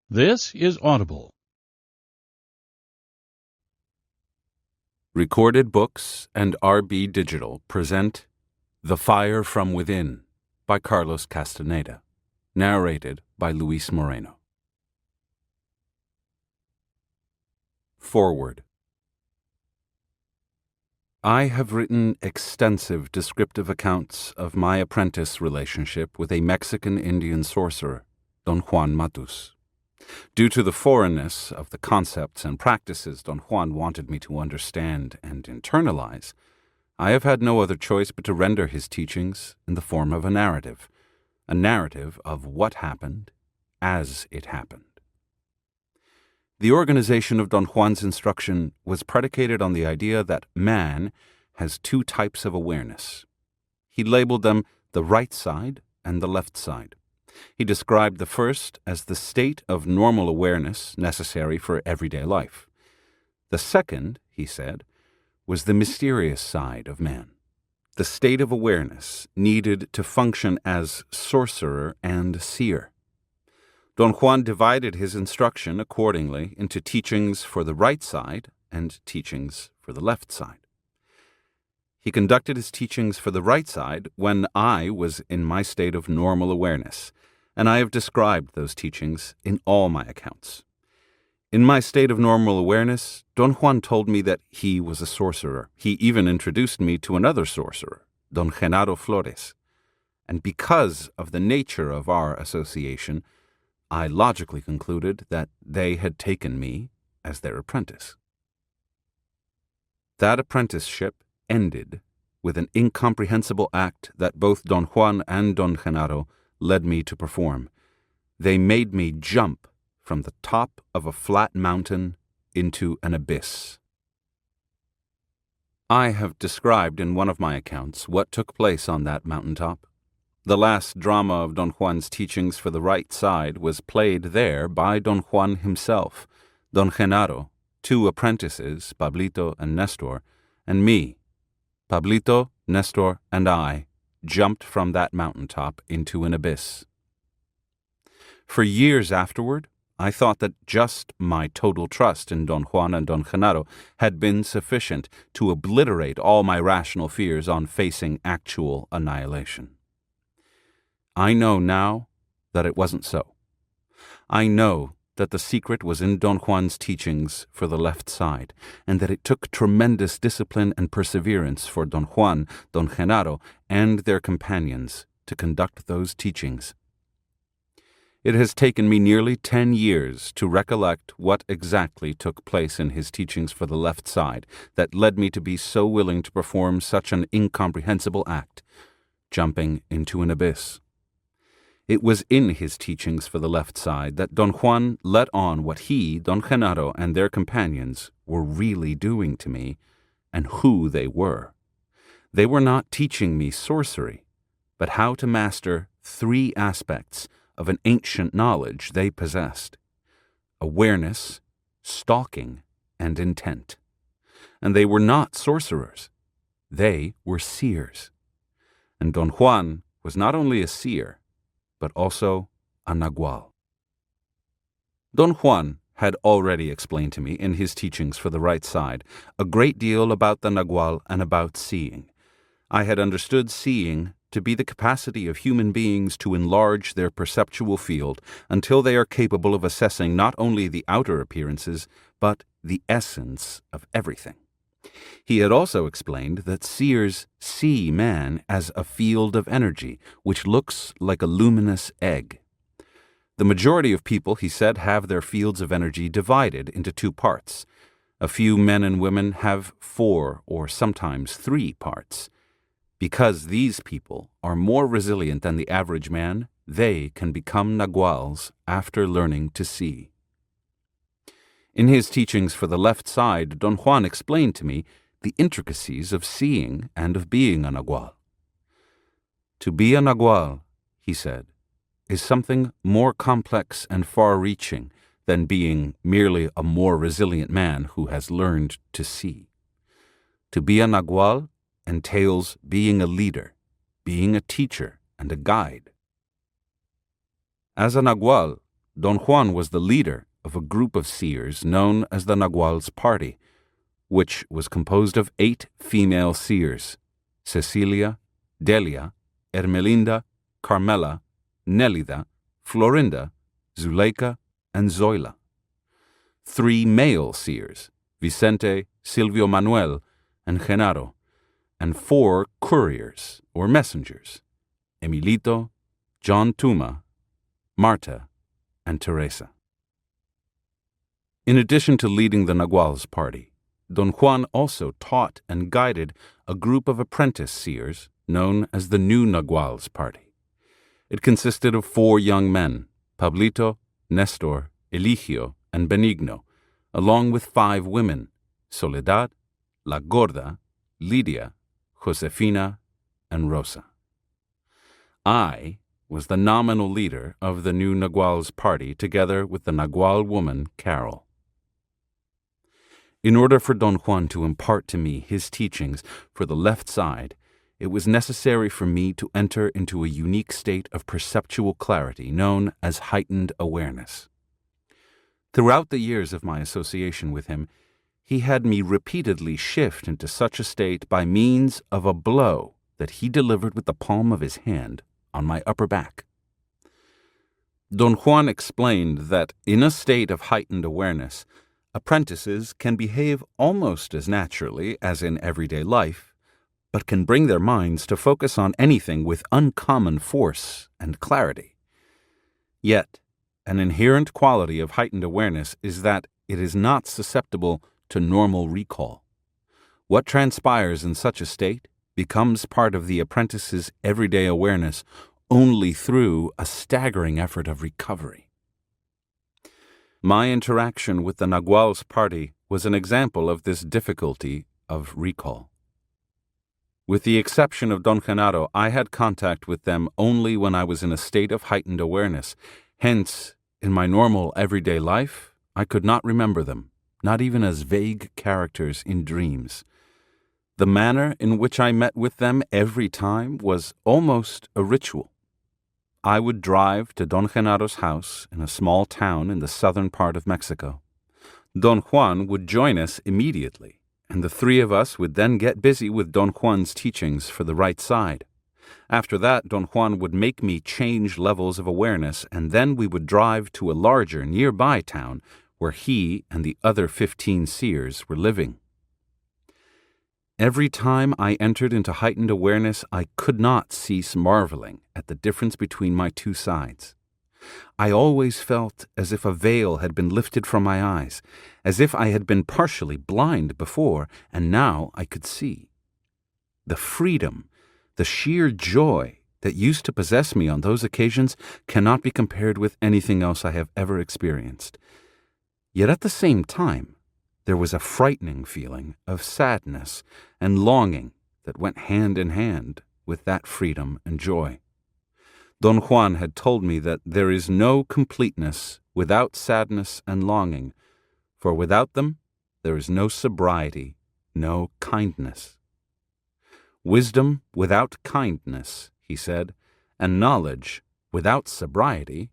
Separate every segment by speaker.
Speaker 1: This is Audible.
Speaker 2: Recorded Books and RB Digital present The Fire from Within by Carlos Castañeda, narrated by Luis Moreno. Foreword. I have written extensive descriptive accounts of my apprentice relationship with a Mexican Indian sorcerer, Don Juan Matus. Due to the foreignness of the concepts and practices Don Juan wanted me to understand and internalize, I have had no other choice but to render his teachings in the form of a narrative of what happened as it happened. The organization of Don Juan's instruction was predicated on the idea that man has two types of awareness. He labeled them the right side and the left side. He described the first as the state of normal awareness necessary for everyday life. The second, he said, was the mysterious side of man, the state of awareness needed to function as sorcerer and seer. Don Juan divided his instruction accordingly into teachings for the right side and teachings for the left side. He conducted his teachings for the right side when I was in my state of normal awareness, and I have described those teachings in all my accounts. In my state of normal awareness, Don Juan told me that he was a sorcerer. He even introduced me to another sorcerer, Don Genaro Flores. And because of the nature of our association, I logically concluded that they had taken me as their apprentice. That apprenticeship ended with an incomprehensible act that both Don Juan and Don Genaro led me to perform. They made me jump from the top of a flat mountain into an abyss. I have described in one of my accounts what took place on that mountaintop. The last drama of Don Juan's teachings for the right side was played there by Don Juan himself, Don Genaro, two apprentices, Pablito and Nestor, and me. Pablito, Nestor, and I jumped from that mountaintop into an abyss. For years afterward, I thought that just my total trust in Don Juan and Don Genaro had been sufficient to obliterate all my rational fears on facing actual annihilation. I know now that it wasn't so. I know that the secret was in Don Juan's teachings for the left side, and that it took tremendous discipline and perseverance for Don Juan, Don Genaro, and their companions to conduct those teachings. It has taken me nearly 10 years to recollect what exactly took place in his teachings for the left side that led me to be so willing to perform such an incomprehensible act, jumping into an abyss. It was in his teachings for the left side that Don Juan let on what he, Don Genaro, and their companions were really doing to me and who they were. They were not teaching me sorcery, but how to master 3 aspects of an ancient knowledge they possessed: awareness, stalking, and intent. And they were not sorcerers. They were seers. And Don Juan was not only a seer, but also a Nagual. Don Juan had already explained to me in his teachings for the right side a great deal about the Nagual and about seeing. I had understood seeing to be the capacity of human beings to enlarge their perceptual field until they are capable of assessing not only the outer appearances, but the essence of everything. He had also explained that seers see man as a field of energy, which looks like a luminous egg. The majority of people, he said, have their fields of energy divided into 2 parts. A few men and women have 4 or sometimes 3 parts. Because these people are more resilient than the average man, they can become Naguals after learning to see. In his teachings for the left side, Don Juan explained to me the intricacies of seeing and of being a Nagual. To be a Nagual, he said, is something more complex and far-reaching than being merely a more resilient man who has learned to see. To be a Nagual entails being a leader, being a teacher, and a guide. As a Nagual, Don Juan was the leader of a group of seers known as the Nagual's party, which was composed of 8 female seers: Cecilia, Delia, Ermelinda, Carmela, Nelida, Florinda, Zuleika, and Zoila. 3 male seers: Vicente, Silvio Manuel, and Genaro, and 4 couriers or messengers: Emilito, John Tuma, Marta, and Teresa. In addition to leading the Nagual's party, Don Juan also taught and guided a group of apprentice seers known as the New Nagual's party. It consisted of 4 young men: Pablito, Nestor, Eligio, and Benigno, along with 5 women: Soledad, La Gorda, Lidia, Josefina, and Rosa. I was the nominal leader of the New Nagual's party together with the Nagual woman, Carol. In order for Don Juan to impart to me his teachings for the left side, it was necessary for me to enter into a unique state of perceptual clarity known as heightened awareness. Throughout the years of my association with him, he had me repeatedly shift into such a state by means of a blow that he delivered with the palm of his hand on my upper back. Don Juan explained that in a state of heightened awareness, apprentices can behave almost as naturally as in everyday life, but can bring their minds to focus on anything with uncommon force and clarity. Yet, an inherent quality of heightened awareness is that it is not susceptible to normal recall. What transpires in such a state becomes part of the apprentice's everyday awareness only through a staggering effort of recovery. My interaction with the Nagual's party was an example of this difficulty of recall. With the exception of Don Genaro, I had contact with them only when I was in a state of heightened awareness. Hence, in my normal everyday life, I could not remember them, not even as vague characters in dreams. The manner in which I met with them every time was almost a ritual. I would drive to Don Genaro's house in a small town in the southern part of Mexico. Don Juan would join us immediately, and the 3 of us would then get busy with Don Juan's teachings for the right side. After that, Don Juan would make me change levels of awareness, and then we would drive to a larger nearby town where he and the other 15 seers were living. Every time I entered into heightened awareness, I could not cease marveling at the difference between my 2 sides. I always felt as if a veil had been lifted from my eyes, as if I had been partially blind before, and now I could see. The freedom, the sheer joy that used to possess me on those occasions cannot be compared with anything else I have ever experienced. Yet at the same time, there was a frightening feeling of sadness and longing that went hand in hand with that freedom and joy. Don Juan had told me that there is no completeness without sadness and longing, for without them there is no sobriety, no kindness. Wisdom without kindness, he said, and knowledge without sobriety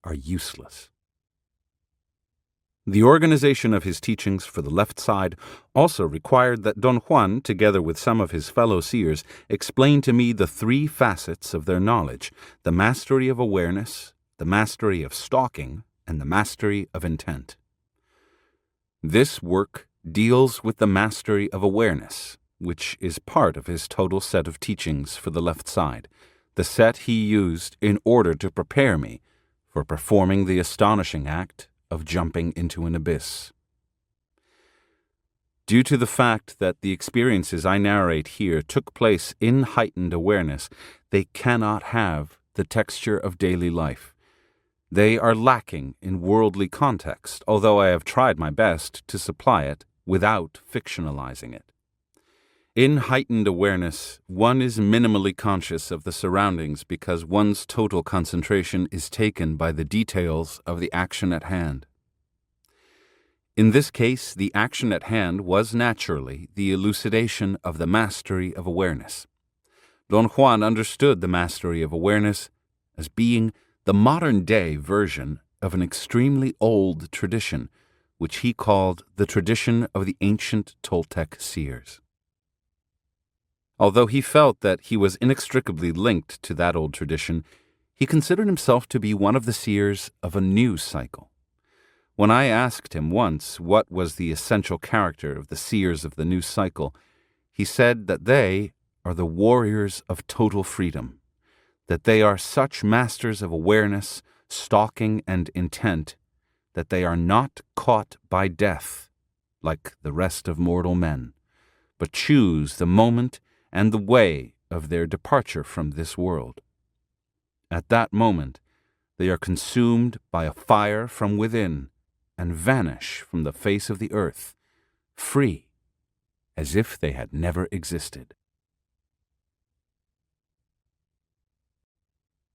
Speaker 2: are useless. The organization of his teachings for the left side also required that Don Juan, together with some of his fellow seers, explain to me the 3 facets of their knowledge: the mastery of awareness, the mastery of stalking, and the mastery of intent. This work deals with the mastery of awareness, which is part of his total set of teachings for the left side, the set he used in order to prepare me for performing the astonishing act of jumping into an abyss. Due to the fact that the experiences I narrate here took place in heightened awareness, they cannot have the texture of daily life. They are lacking in worldly context, although I have tried my best to supply it without fictionalizing it. In heightened awareness, one is minimally conscious of the surroundings because one's total concentration is taken by the details of the action at hand. In this case, the action at hand was naturally the elucidation of the mastery of awareness. Don Juan understood the mastery of awareness as being the modern-day version of an extremely old tradition, which he called the tradition of the ancient Toltec seers. Although he felt that he was inextricably linked to that old tradition, he considered himself to be one of the seers of a new cycle. When I asked him once what was the essential character of the seers of the new cycle, he said that they are the warriors of total freedom, that they are such masters of awareness, stalking, and intent that they are not caught by death, like the rest of mortal men, but choose the moment and the way of their departure from this world. At that moment, they are consumed by a fire from within and vanish from the face of the earth, free, as if they had never existed.